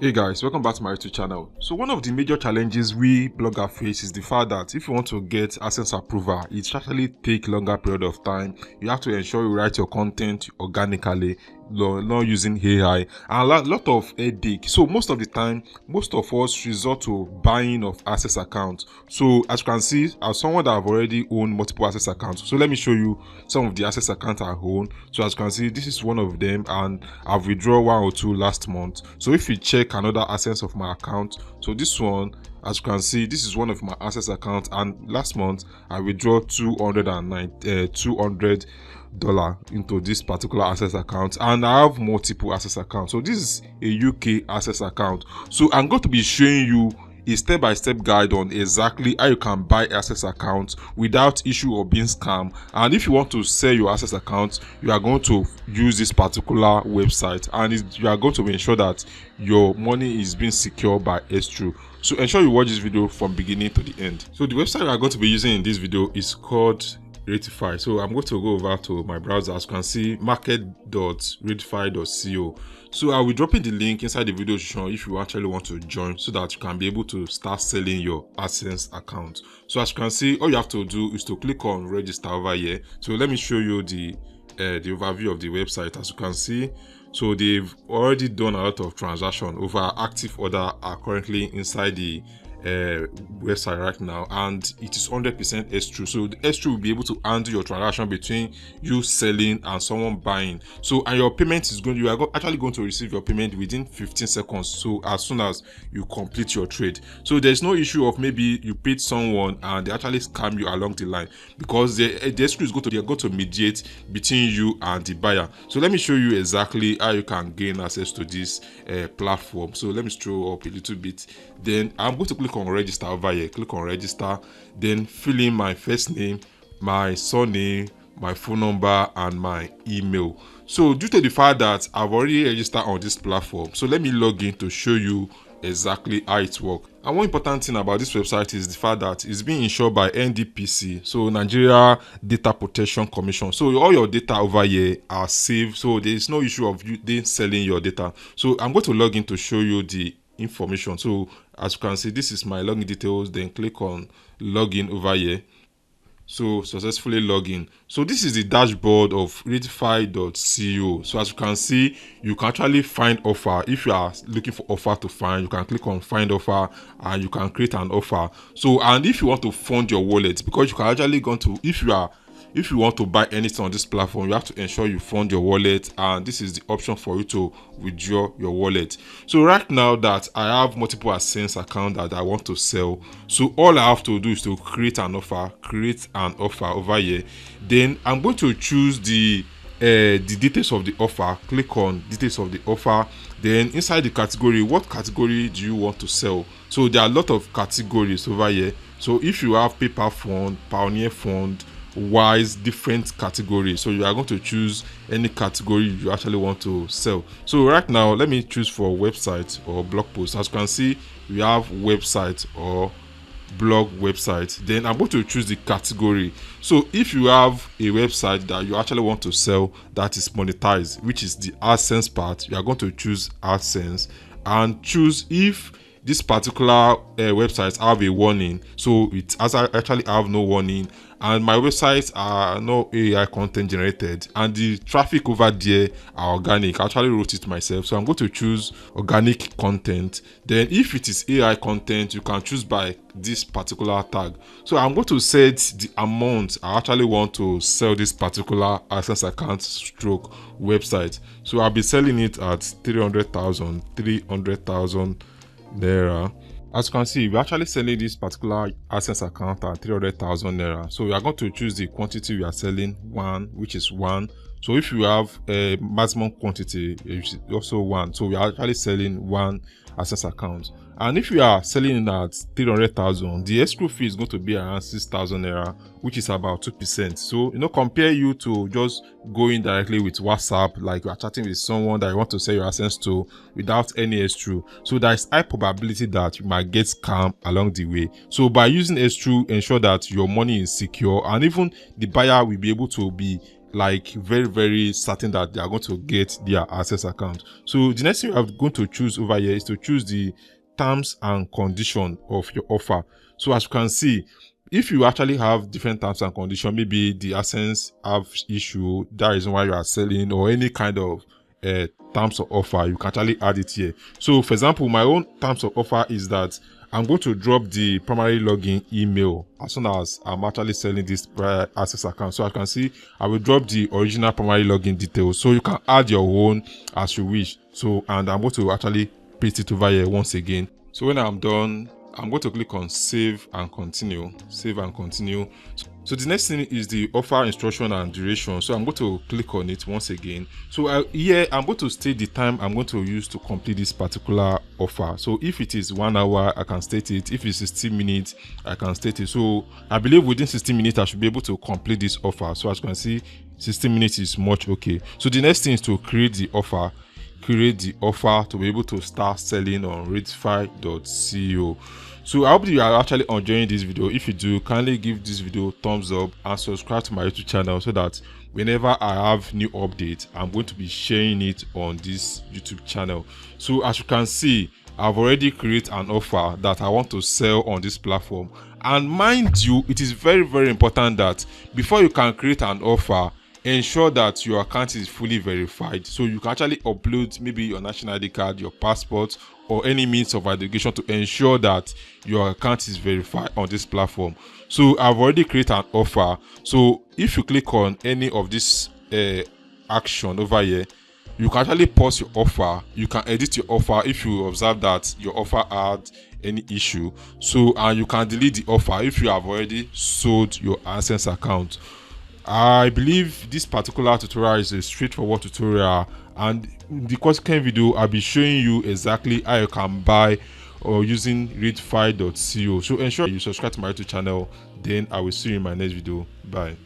Hey guys, welcome back to my YouTube channel. So one of the major challenges we blogger face is the fact that if you want to get AdSense approval, it actually take longer period of time. You have to ensure you write your content organically, not using AI, and a lot of headache. So most of the time, most of us resort to buying of AdSense accounts. So as you can see, as someone that have already owned multiple AdSense accounts, so let me show you some of the AdSense accounts I own. So as you can see, this is one of them, and I've withdrawn one or two last month. So if you check another AdSense of my account, so this one, as you can see, this is one of my AdSense accounts, and last month I withdraw $200 into this particular AdSense account, and I have multiple AdSense accounts. So this is a UK AdSense account. So I'm going to be showing you a step-by-step guide on exactly how you can buy AdSense accounts without issue of being scammed. And if you want to sell your AdSense account, you are going to use this particular website, and you are going to ensure that your money is being secured by S-True. So ensure you watch this video from beginning to the end. So the website we are going to be using in this video is called Ratify. So I'm going to go over to my browser. As you can see, market.ratify.co. So I'll be dropping the link inside the video description if you actually want to join, so that you can be able to start selling your AdSense account. So as you can see, all you have to do is to click on register over here. So let me show you the overview of the website. As you can see, so they've already done a lot of transaction. Over active order are currently inside the website right now, and it is 100% S-True. So the S-True will be able to handle your transaction between you selling and someone buying. So and your payment is you are actually going to receive your payment within 15 seconds. So as soon as you complete your trade, so there's no issue of maybe you paid someone and they actually scam you along the line, because the S-True is they're going to mediate between you and the buyer. So let me show you exactly how you can gain access to this platform. So let me scroll up a little bit. Then I'm going to click on register over here. Click on register, then fill in my first name, my surname, my phone number, and my email. So due to the fact that I've already registered on this platform, so let me log in to show you exactly how it works. And one important thing about this website is the fact that it's being insured by NDPC, so Nigeria Data Protection Commission. So all your data over here are saved, so there is no issue of you then selling your data. So I'm going to log in to show you the information. So as you can see, this is my login details. Then click on login over here. So successfully login. So this is the dashboard of ratify.co. So as you can see, you can actually find offer. If you are looking for offer to find, you can click on find offer and you can create an offer. So, and if you want to fund your wallet, because you can actually go to, if you want to buy anything on this platform, you have to ensure you fund your wallet, and this is the option for you to withdraw your wallet. So right now that I have multiple AdSense accounts that I want to sell, so all I have to do is to create an offer over here. Then I'm going to choose the details of the offer. Click on details of the offer. Then inside the category, what category do you want to sell? So there are a lot of categories over here. So if you have paper fund, pioneer fund, wise, different categories, so you are going to choose any category you actually want to sell. So right now, let me choose for website or blog post. As you can see, we have website or blog website. Then I'm going to choose the category. So if you have a website that you actually want to sell that is monetized, which is the AdSense part, you are going to choose AdSense and choose if this particular website have a warning. So it has actually have no warning, and my websites are no AI content generated, and the traffic over there are organic. I actually wrote it myself, so I'm going to choose organic content. Then if it is AI content, you can choose by this particular tag. So I'm going to set the amount I actually want to sell this particular AdSense account stroke website. So I'll be selling it at 300,000 naira. As you can see, we're actually selling this particular AdSense account at 300,000 naira. So we are going to choose the quantity we are selling, one, which is one. So if you have a maximum quantity, it's also one. So we are actually selling one AdSense account. And if you are selling at 300,000, the escrow fee is going to be around 6,000 naira, which is about 2%. So, compare you to just going directly with WhatsApp, like you are chatting with someone that you want to sell your AdSense to without any escrow. So there is high probability that you might get scammed along the way. So by using escrow, ensure that your money is secure, and even the buyer will be able to be like very certain that they are going to get their AdSense account. So the next thing you are going to choose over here is to choose the terms and condition of your offer. So as you can see, if you actually have different terms and conditions, maybe the AdSense have issue, that is why you are selling, or any kind of terms of offer, you can actually add it here. So for example, my own terms of offer is that I'm going to drop the primary login email as soon as I'm actually selling this AdSense account. So I can see I will drop the original primary login details, so you can add your own as you wish. So, and I'm going to actually paste it over here once again. So when I'm done, I'm going to click on save and continue. So the next thing is the offer instruction and duration. So I'm going to click on it once again. So here I'm going to state the time I'm going to use to complete this particular offer. So if it is 1 hour, I can state it. If it's 60 minutes, I can state it. So I believe within 60 minutes I should be able to complete this offer. So as you can see, 60 minutes is much okay. So the next thing is to create the offer to be able to start selling on redify.co. So I hope you are actually enjoying this video. If you do, kindly give this video a thumbs up and subscribe to my YouTube channel, so that whenever I have new updates, I'm going to be sharing it on this YouTube channel. So as you can see, I've already created an offer that I want to sell on this platform. And mind you, it is very important that before you can create an offer, ensure that your account is fully verified. So you can actually upload maybe your national ID card, your passport, or any means of identification to ensure that your account is verified on this platform. So I've already created an offer. So if you click on any of this action over here, you can actually pause your offer. You can edit your offer if you observe that your offer had any issue. So, and you can delete the offer if you have already sold your AdSense account. I believe this particular tutorial is a straightforward tutorial, and in the consequent video I'll be showing you exactly how you can buy or using redify.co. So ensure you subscribe to my YouTube channel. Then I will see you in my next video. Bye.